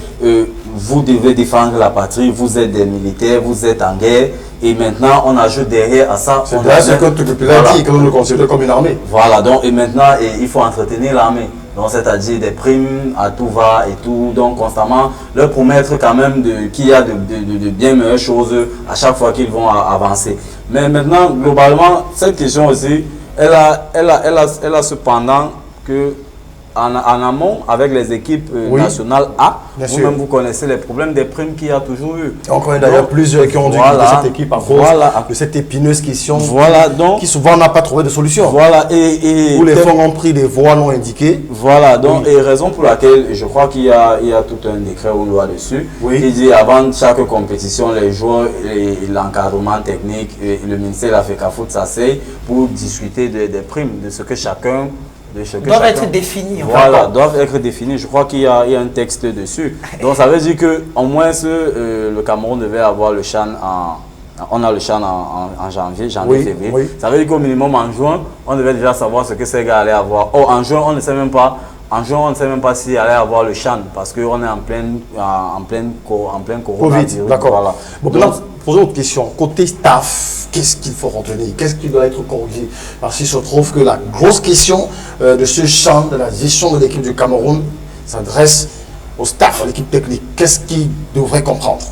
vous devez défendre la patrie, vous êtes des militaires, vous êtes en guerre. Et maintenant, on ajoute derrière à ça. C'est là ce que tu as dit, que nous le considérons comme une armée. Voilà, donc, et maintenant, il faut entretenir l'armée. Donc, c'est-à-dire des primes à tout va et tout. Donc, constamment, leur promettre quand même qu'il y a de bien meilleures choses à chaque fois qu'ils vont avancer. Mais maintenant, globalement, cette question aussi, elle a cependant que en amont, avec les équipes nationales A, vous-même vous connaissez les problèmes des primes qu'il y a toujours eu. On connaît d'ailleurs plusieurs qui ont dû quitter cette équipe à cause de cette épineuse question qui souvent n'a pas trouvé de solution. Voilà, où les fonds ont pris des voies non indiquées. Voilà, donc, et raison pour laquelle je crois qu'il y a tout un décret ou une loi dessus qui dit avant chaque compétition, les joueurs, l'encadrement technique, et le ministère de la FECAFOOT s'asseye pour discuter des primes, de ce que chacun doivent être définis. Voilà, doivent être définis. Je crois qu'il y a un texte dessus. Donc ça veut dire qu'au moins le Cameroun devait avoir le CHAN on a le CHAN en janvier, février. Ça veut dire qu'au minimum en juin, on devait déjà savoir ce que ces gars allaient avoir. Oh, en juin, on ne sait même pas. En juin, on ne sait même pas s'il allait avoir le CHAN parce qu'on est en pleine Covid. D'accord. Voilà. Bon, maintenant, posons une question. Côté staff, qu'est-ce qu'il faut retenir? Qu'est-ce qui doit être corrigé? Parce qu'il se trouve que la grosse question de ce CHAN, de la gestion de l'équipe du Cameroun, s'adresse au staff, à l'équipe technique. Qu'est-ce qu'il devrait comprendre?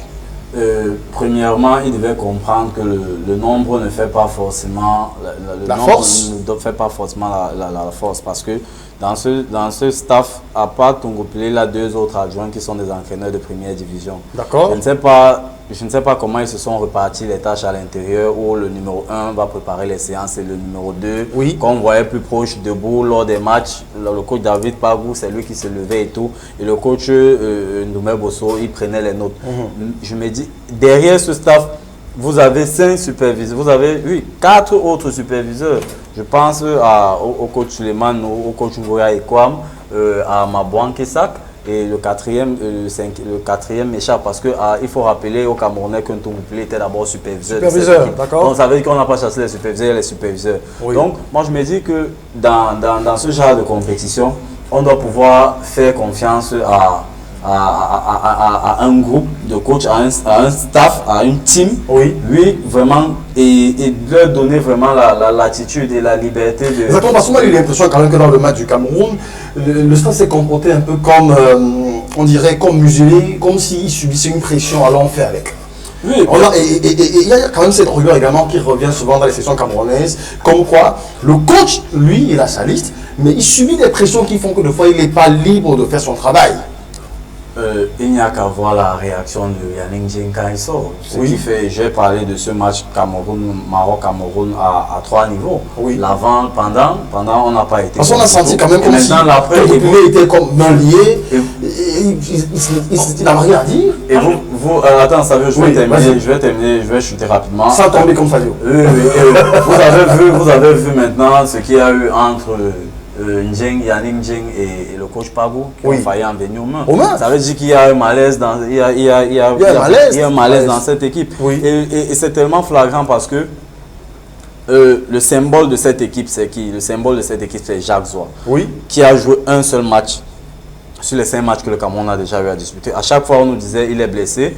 Premièrement, il devait comprendre que le nombre ne fait pas forcément la force parce que dans ce staff, à part Tongopele, il y a 2 autres adjoints qui sont des entraîneurs de première division. D'accord. Je ne sais pas comment ils se sont repartis les tâches à l'intérieur où le numéro 1 va préparer les séances et le numéro 2, qu'on voyait plus proche debout lors des matchs. Le coach David Pagou, c'est lui qui se levait et tout. Et le coach Ndoumé Bosso, il prenait les notes. Je me dis, derrière ce staff, vous avez 5 superviseurs, vous avez 4 autres superviseurs. Je pense au coach Suleiman, au coach Ngoya Ekwam, à Mabouan Kesak. Et le quatrième m'échappe parce qu'il faut rappeler aux Camerounais que Ntoumboupele était d'abord superviseur. D'accord. Donc ça veut dire qu'on n'a pas chassé les superviseurs et les superviseurs. Donc moi je me dis que dans ce genre de compétition, on doit pouvoir faire confiance à un groupe de coachs, à un staff, à une team, vraiment, et leur donner vraiment l'attitude et la liberté de... Exactement, parce que moi j'ai l'impression quand même que dans le match du Cameroun, le staff s'est comporté un peu comme, on dirait, comme muselé, comme s'il subissait une pression à l'enfer avec. Et il y a quand même cette rigueur également qui revient souvent dans les sessions camerounaises, comme quoi le coach, lui, il a sa liste, mais il subit des pressions qui font que des fois il n'est pas libre de faire son travail. Il n'y a qu'à voir la réaction de Yannick Djeng quand il sort. Ce qui fait, j'ai parlé de ce match Maroc-Cameroun à 3 niveaux. L'avant, pendant, on n'a pas été. Parce qu'on a senti quand même comme si il était comme main liée, il n'a rien à dire. Et vous attends, ça veut, je vais terminer, je vais chuter rapidement. Sans tomber comme Fabio. Vous avez vu maintenant ce qu'il y a eu entre Yannick Djeng et le coach Pagou qui ont failli en venir aux mains. Ça veut dire qu'il y a un malaise dans, un malaise dans cette équipe. Et c'est tellement flagrant parce que le symbole de cette équipe, c'est qui? Le symbole de cette équipe, c'est Jacques Zoua, qui a joué un seul match sur les 5 matchs que le Cameroun a déjà eu à disputer. À chaque fois, on nous disait qu'il est blessé.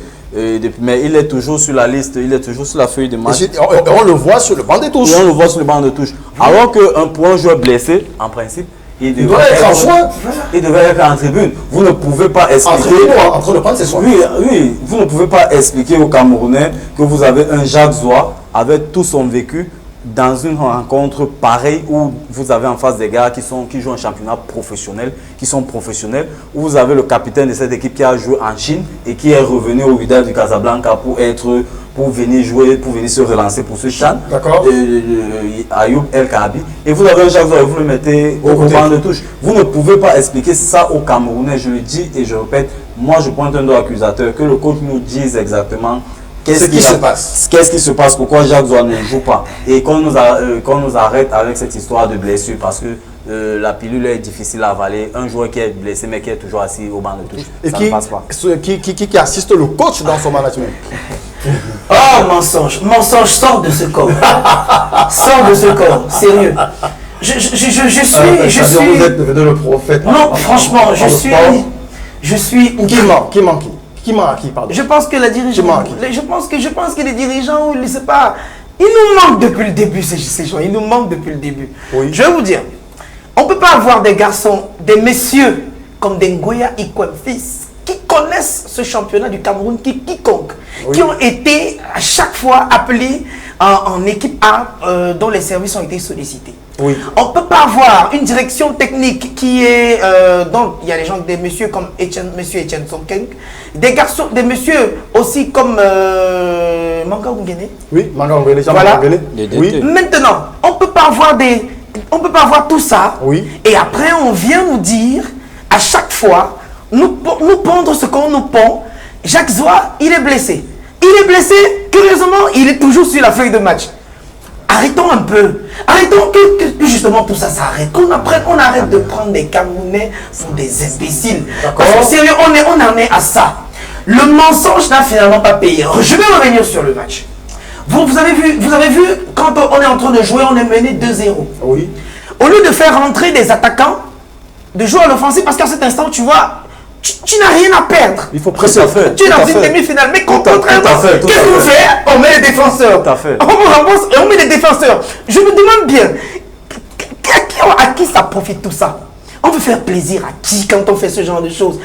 Mais il est toujours sur la liste, il est toujours sur la feuille de match. Et on le voit sur le banc de touche. Et on le voit sur le banc de touche. Alors pour un joueur blessé, en principe, il devrait être en tribune. Vous ne pouvez pas expliquer. En train de prendre ses soins. Oui, vous ne pouvez pas expliquer aux Camerounais que vous avez un Jacques Zoua avec tout son vécu dans une rencontre pareille où vous avez en face des gars qui jouent un championnat professionnel, qui sont professionnels, où vous avez le capitaine de cette équipe qui a joué en Chine et qui est revenu au Wydad du Casablanca pour venir jouer, pour venir se relancer pour ce CHAN. D'accord. Ayoub El Kahabi. Et vous avez un Jacques Zoua et vous le mettez au banc de touche. Vous ne pouvez pas expliquer ça aux Camerounais. Je le dis et je répète, moi je pointe un doigt accusateur, que le coach nous dise exactement qu'est-ce qui se passe, pourquoi Jacques Zoua ne joue pas et qu'on nous arrête avec cette histoire de blessure parce que la pilule est difficile à avaler. Un joueur qui est blessé mais qui est toujours assis au banc de touche, et ça qui, ne passe pas. Qui assiste le coach dans son management. Oh mensonge, sors de ce corps. Sors de ce corps, sérieux. Je suis... Vous êtes devenu le prophète. Non, franchement, je suis... Qui ment à qui, pardon? Je pense que les dirigeants, les dirigeants, je ne sais pas, ils nous manquent depuis le début, ces gens, ils nous manquent depuis le début. Je vais vous dire, on ne peut pas avoir des garçons, des messieurs comme des Ngoya Ekwam fils qui connaissent ce championnat du Cameroun, quiconque, qui ont été à chaque fois appelés en équipe A, dont les services ont été sollicités. Oui. On ne peut pas avoir une direction technique qui est... donc, il y a des gens, des messieurs comme monsieur Etienne Sonkeng, des garçons, des messieurs aussi comme Manga Ungene. Oui, Manga Ungene, voilà. Oui. Maintenant, on peut pas avoir tout ça. Oui. Et après, on vient nous dire, à chaque fois, nous pondre ce qu'on nous pond. Jacques Zoua, il est blessé. Il est blessé, curieusement, il est toujours sur la feuille de match. Arrêtons un peu. Arrêtons que justement tout ça s'arrête. Qu'on arrête de prendre des Camerounais pour des imbéciles. Parce que sérieux, on en est à ça. Le mensonge n'a finalement pas payé. Je vais revenir sur le match. Vous avez vu, quand on est en train de jouer, on est mené 2-0. Oui. Au lieu de faire rentrer des attaquants, de jouer à l'offensive, parce qu'à cet instant, tu vois, tu n'as rien à perdre. Il faut presser. Tu es dans une demi-finale. Mais contrairement, qu'est-ce qu'on fait? On met les défenseurs. Tout à fait. On rembourse et on met les défenseurs. Je me demande bien, à qui ça profite tout ça? On veut faire plaisir à qui quand on fait ce genre de choses?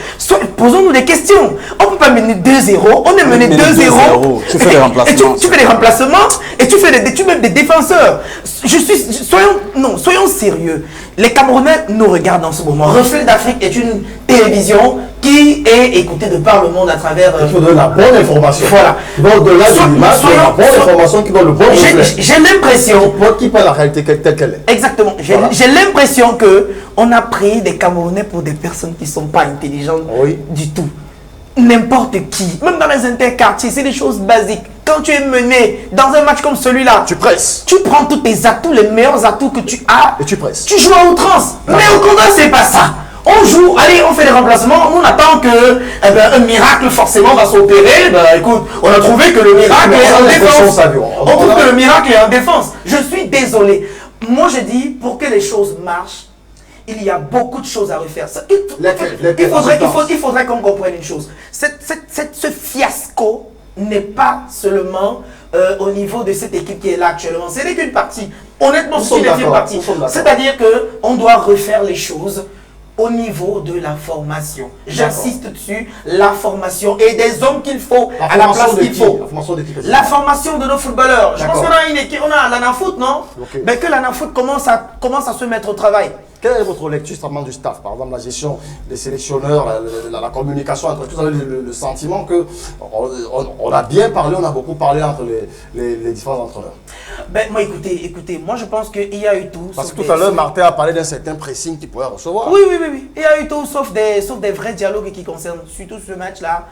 Posons-nous des questions. On ne peut pas mener 2-0. On est mené 2-0. Tu fais des remplacements. Tu fais des remplacements et tu mets des défenseurs. Soyons sérieux. Les Camerounais nous regardent en ce moment. Reflet d'Afrique est une télévision qui est écoutée de par le monde à travers... Il faut donner la bonne information. Voilà. Donc, de là, l'image, la bonne information qui donne le bon reflet. J'ai l'impression... Qui parle la réalité telle qu'elle est. Exactement. J'ai l'impression qu'on a pris des Camerounais pour des personnes qui ne sont pas intelligentes du tout. N'importe qui, même dans les interquartiers, c'est des choses basiques. Quand tu es mené dans un match comme celui-là, tu presses. Tu prends tous tes atouts, les meilleurs atouts que tu as. Et tu presses. Tu joues à outrance. Mais au contraire, c'est pas ça. On joue, allez, on fait des remplacements. On attend que un miracle forcément va s'opérer. Écoute, on a trouvé que le miracle est en défense. On trouve que le miracle est en défense. Je suis désolé. Moi, je dis, pour que les choses marchent, il y a beaucoup de choses à refaire. Il faudrait qu'on comprenne une chose. Ce fiasco n'est pas seulement au niveau de cette équipe qui est là actuellement. Ce n'est qu'une partie. Honnêtement, c'est une partie. C'est-à-dire qu'on doit refaire les choses au niveau de la formation. J'insiste dessus, la formation et des hommes qu'il faut à la place qu'il faut. La formation de nos footballeurs. Je pense qu'on a une équipe, on a l'ANAFoot, non? Mais que l'ANAFoot commence à se mettre au travail. Quelle est votre lecture du staff? Par exemple, la gestion des sélectionneurs, la communication entre tous, le sentiment que on a bien parlé, on a beaucoup parlé entre les différents entraîneurs. Moi, écoutez, moi je pense qu'il y a eu tout. Parce que tout à l'heure, Martin a parlé d'un certain pressing qu'il pourrait recevoir. Oui. Il y a eu tout, sauf des vrais dialogues qui concernent surtout ce match-là.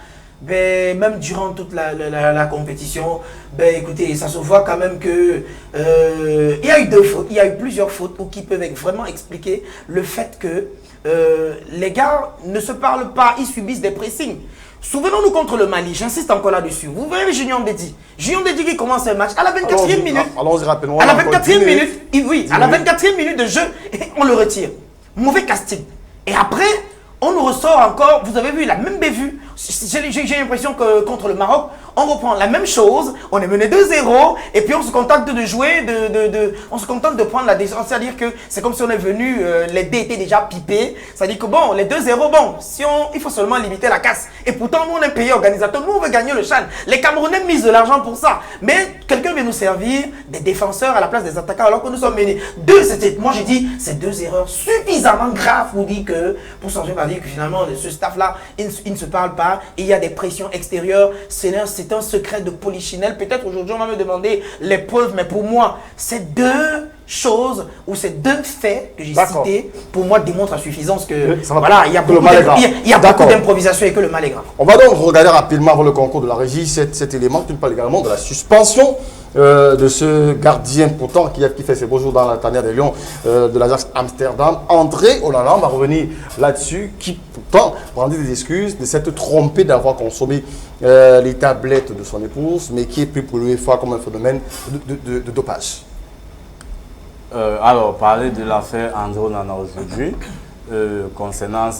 Même durant toute la compétition, écoutez, ça se voit quand même que il y a eu deux fautes, il y a eu plusieurs fautes qui peuvent vraiment expliquer le fait que les gars ne se parlent pas, ils subissent des pressings. Souvenons-nous contre le Mali, j'insiste encore là-dessus. Vous voyez Junior Ndedi qui commence un match à la 24e minute. Allons-y rapidement. À la 24e minute, oui, à la 24e minute de jeu, on le retire. Mauvais casting. Et après, on nous ressort encore, vous avez vu la même bévue. J'ai l'impression que contre le Maroc, on reprend la même chose, on est mené 2-0 et puis on se contente de jouer, on se contente de prendre la décision. C'est-à-dire que c'est comme si on est venu, les dés étaient déjà pipés. C'est-à-dire que bon, les 2-0, bon, il faut seulement limiter la casse. Et pourtant, nous on est pays organisateur, nous on veut gagner le CHAN. Les Camerounais misent de l'argent pour ça. Mais quelqu'un vient nous servir des défenseurs à la place des attaquants alors que nous sommes menés. Moi j'ai dit, c'est 2 erreurs suffisamment graves pour dire que, pour changer ma vie, que finalement ce staff-là, il ne se parle pas. Il y a des pressions extérieures. C'est un secret de polichinelle. Peut-être aujourd'hui, on va me demander les preuves, mais pour moi, ces deux choses ou ces deux faits que j'ai cités, pour moi, démontrent à suffisance que voilà, il y a beaucoup d'improvisation et que le mal est grave. On va donc regarder rapidement avant le concours de la régie cet élément. Tu nous parles également de la suspension de ce gardien pourtant qui fait ses beaux jours dans la tanière des Lions de l'Ajax Amsterdam. André Onana, on va revenir là-dessus, qui pourtant prend des excuses de s'être trompé d'avoir consommé les tablettes de son épouse, mais qui est pris pour l'UEFA comme un phénomène de dopage. Alors, parler de l'affaire André Onana aujourd'hui, concernant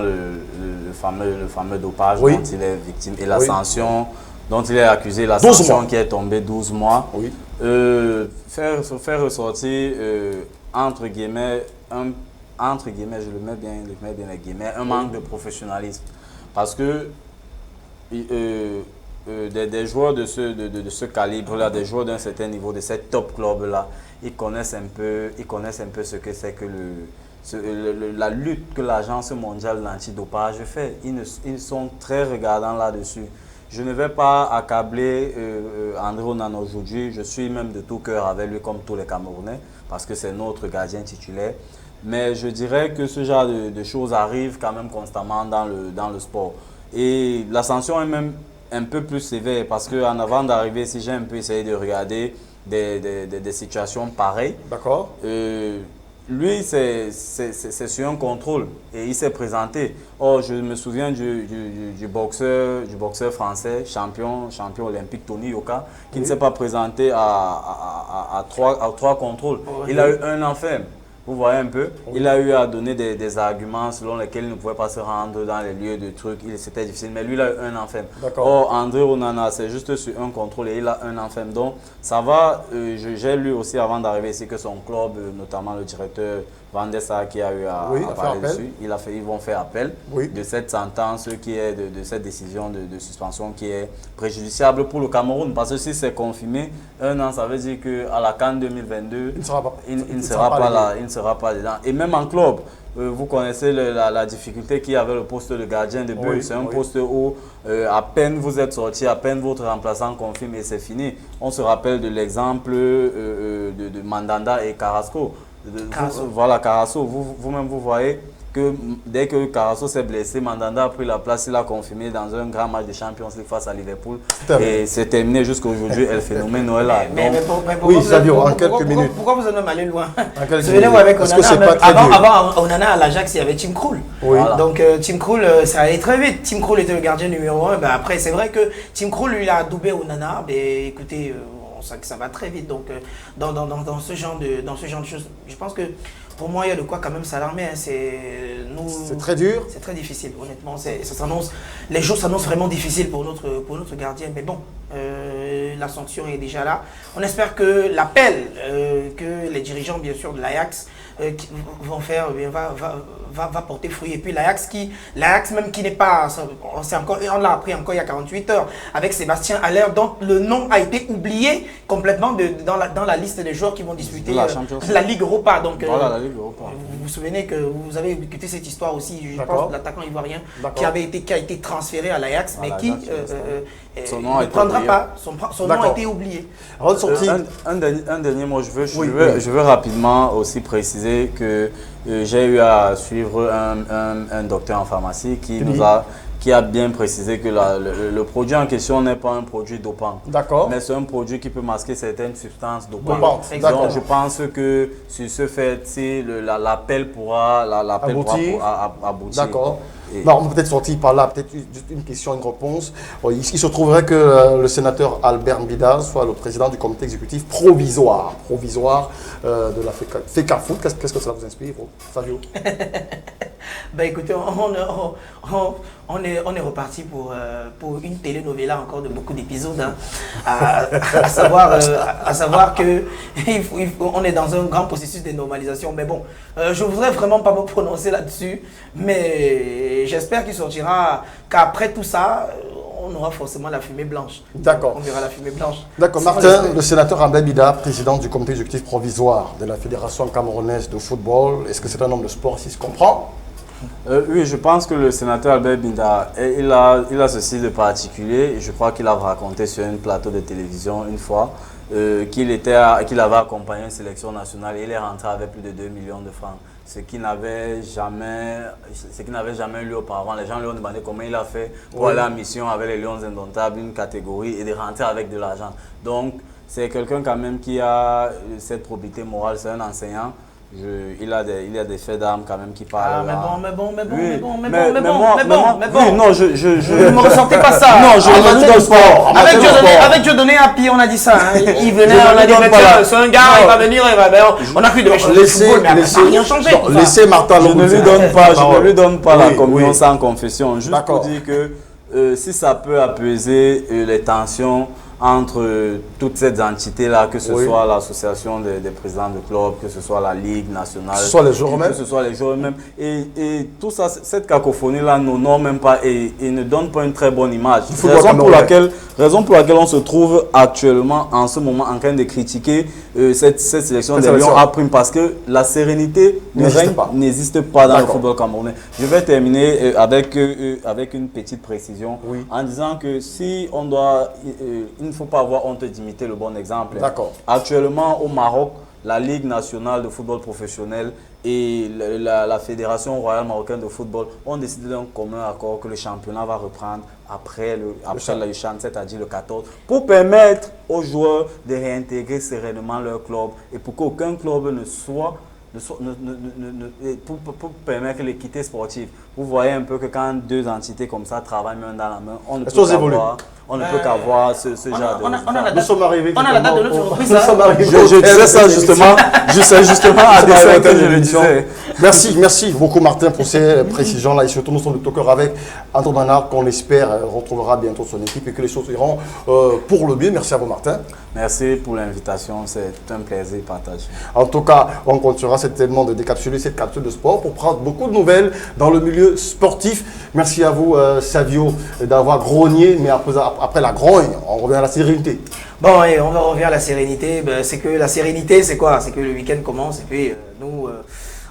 le fameux dopage dont il est victime et la sanction dont il est accusé, la sanction qui est tombée 12 mois, faire ressortir entre guillemets, je le mets bien les guillemets, un manque de professionnalisme. Parce que des joueurs de ce calibre-là, des joueurs d'un certain niveau, de cette top club-là, ils connaissent un peu ce que c'est que la lutte que l'Agence mondiale d'antidopage fait. Ils sont très regardants là-dessus. Je ne vais pas accabler André Onana aujourd'hui. Je suis même de tout cœur avec lui comme tous les Camerounais parce que c'est notre gardien titulaire. Mais je dirais que ce genre de choses arrivent quand même constamment dans le sport. Et la sanction est même un peu plus sévère parce qu'en avant d'arriver ici, j'ai un peu essayé de regarder des situations pareilles. D'accord. Lui, c'est sur un contrôle et il s'est présenté. Oh, je me souviens du boxeur français, champion olympique, Tony Yoka, qui ne s'est pas présenté à trois contrôles. Il a eu un an ferme. Vous voyez un peu, il a eu à donner des arguments selon lesquels il ne pouvait pas se rendre dans les lieux de trucs. C'était difficile, mais lui, il a eu un an ferme. Or, André Onana, c'est juste sur un contrôle et il a un an ferme. Donc, ça va. J'ai lu aussi avant d'arriver ici que son club, notamment le directeur Van der Sar, qui a eu à parler dessus, ils vont faire appel de cette sentence qui est de cette décision de suspension qui est préjudiciable pour le Cameroun. Parce que si c'est confirmé, un an, ça veut dire qu'à la CAN 2022, il ne sera pas là. Il ne sera pas dedans. Et même en club, vous connaissez la difficulté qu'il y avait le poste de gardien de but. C'est un poste où à peine vous êtes sorti, à peine votre remplaçant confirme et c'est fini. On se rappelle de l'exemple de Mandanda et Carrasco. Voilà, Carrasco, vous-même vous voyez que dès que Carrasco s'est blessé, Mandanda a pris la place, il a confirmé dans un grand match de Champions League face à Liverpool. Et c'est terminé jusqu'à aujourd'hui, le phénomène est là. Oui, Savio, en quelques minutes. Pourquoi vous en avez allé loin? Souvenez-vous avec Onana, avant Onana à l'Ajax, il y avait Tim Krul. Voilà. Donc Tim Krul, ça allait très vite. Tim Krul était le gardien numéro 1. Ben, après, c'est vrai que Tim Krul, lui, a doublé Onana. Ben, écoutez, ça va très vite. Donc, dans ce genre de choses, je pense que pour moi, il y a de quoi quand même s'alarmer. Hein. C'est très dur. C'est très difficile, honnêtement. Les jours s'annoncent vraiment difficiles pour notre gardien. Mais bon, la sanction est déjà là. On espère que l'appel que les dirigeants, bien sûr, de l'Ajax vont faire va porter fruit. Et puis l'Ajax même qui n'est pas... On l'a appris encore il y a 48 heures avec Sébastien Haller, dont le nom a été oublié complètement dans la liste des joueurs qui vont disputer la Ligue Europa. Donc, voilà, la Ligue Europa. Vous vous souvenez que vous avez écouté cette histoire aussi, je pense, de l'attaquant ivoirien qui a été transféré à l'Ajax, mais qui ne prendra pas. Son nom a été oublié. Un dernier mot, je veux rapidement aussi préciser que j'ai eu à suivre un docteur en pharmacie qui a bien précisé que le produit en question n'est pas un produit dopant. D'accord. Mais c'est un produit qui peut masquer certaines substances dopantes. Donc je pense que sur ce fait, si l'appel pourra aboutir. D'accord. On va peut-être sortir par là, peut-être juste une question, une réponse. Il se trouverait que le sénateur Albert Mbida soit le président du comité exécutif provisoire de la FECAFOOT. Qu'est-ce que cela vous inspire, Fabio? Ben écoutez, on est reparti pour une telenovela encore de beaucoup d'épisodes, hein, à savoir que on est dans un grand processus de normalisation. Mais bon, je voudrais vraiment pas me prononcer là-dessus, mais j'espère qu'il sortira qu'après tout ça, on aura forcément la fumée blanche. D'accord. On verra la fumée blanche. D'accord. Martin, le sénateur Albert Mbida, président du comité exécutif provisoire de la Fédération camerounaise de football, est-ce que c'est un homme de sport si je comprends? Oui, je pense que le sénateur Albert Mbida, il a ceci de particulier. Je crois qu'il a raconté sur un plateau de télévision une fois qu'il avait accompagné une sélection nationale et il est rentré avec plus de 2 millions de francs. Ce qui n'avait jamais eu lieu auparavant. Les gens lui ont demandé comment il a fait pour aller en mission avec les Lions Indomptables, une catégorie, et de rentrer avec de l'argent. Donc, c'est quelqu'un quand même qui a cette probité morale, c'est un enseignant. Il a des faits d'armes quand même qui parlent. Mais bon. Non, je ne me ressentez pas ça. Non, je ne me donne pas. Avec Dieudonné Hapi, on a dit ça. Hein. Il venait, on a dit c'est un gars, il va venir, on a cru de rien changé. Laissez Martin. Je ne lui donne pas la communion sans confession. Juste pour dire que si ça peut apaiser les tensions entre toutes ces entités-là, que ce soit l'association des présidents de clubs, que ce soit la Ligue nationale, que ce soit les joueurs eux-mêmes. Que ce soit les joueurs eux-mêmes. Et tout ça, cette cacophonie-là n'honore même pas et ne donne pas une très bonne image. Raison pour laquelle on se trouve actuellement, en ce moment, en train de critiquer cette sélection des Lions à prime, parce que la sérénité n'existe pas dans le football camerounais. Je vais terminer avec une petite précision en disant que si on doit, il ne faut pas avoir honte d'imiter le bon exemple. Actuellement au Maroc, la Ligue nationale de football professionnel et la Fédération royale marocaine de football ont décidé d'un commun accord que le championnat va reprendre après le CHAN, c'est-à-dire le 14, pour permettre aux joueurs de réintégrer sereinement leur club et pour qu'aucun club ne soit pour permettre l'équité sportive. Vous voyez un peu que quand deux entités comme ça travaillent main dans la main, on ne peut qu'avoir ce genre de... Nous sommes arrivés. On a la date de notre reprise. Je disais ça justement, à dessein que je le disais. Merci beaucoup Martin pour ces précisions-là. Et surtout, nous sommes de Toker avec Antoine Manard, qu'on espère retrouvera bientôt son équipe et que les choses iront pour le bien. Merci à vous Martin. Merci pour l'invitation, c'est un plaisir partagé. En tout cas, on continuera certainement de décapsuler cette capsule de sport pour prendre beaucoup de nouvelles dans le milieu sportif. Merci à vous Savio d'avoir grogné, mais après la grogne, on revient à la sérénité. Bon, et on va revenir à la sérénité. C'est que la sérénité, c'est quoi? C'est que le week-end commence et puis nous,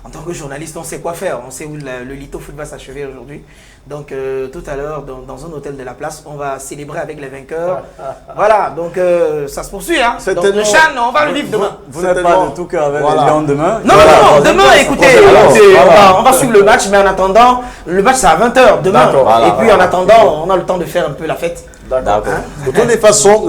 en tant que journaliste, on sait quoi faire. On sait où le Lito Foot va s'achever aujourd'hui. Donc tout à l'heure, dans un hôtel de la place, on va célébrer avec les vainqueurs. Voilà, donc ça se poursuit. Hein. Donc, le CHAN, on va le vivre demain. Vous n'êtes pas de tout cœur avec les Lions demain? Non, demain, écoutez, on va suivre le match, mais en attendant, le match c'est à 20 h demain. Et puis en attendant, on a le temps de faire un peu la fête. D'accord. De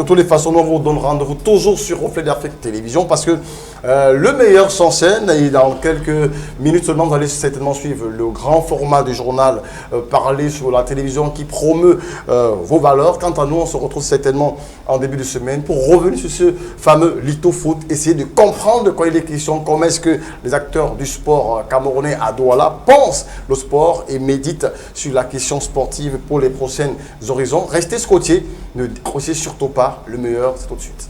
toutes les façons, nous vous donne rendez-vous toujours sur Reflet d'Afrique Télévision parce que le meilleur s'en scène et dans quelques minutes seulement, vous allez certainement suivre le grand format du journal parler sur la télévision qui promeut vos valeurs. Quant à nous, on se retrouve certainement en début de semaine pour revenir sur ce fameux Lito Foot, essayer de comprendre de quoi il est question, comment est-ce que les acteurs du sport camerounais à Douala pensent le sport et méditent sur la question sportive pour les prochains horizons. Restez scotchés, ne décrochez surtout pas, le meilleur c'est tout de suite.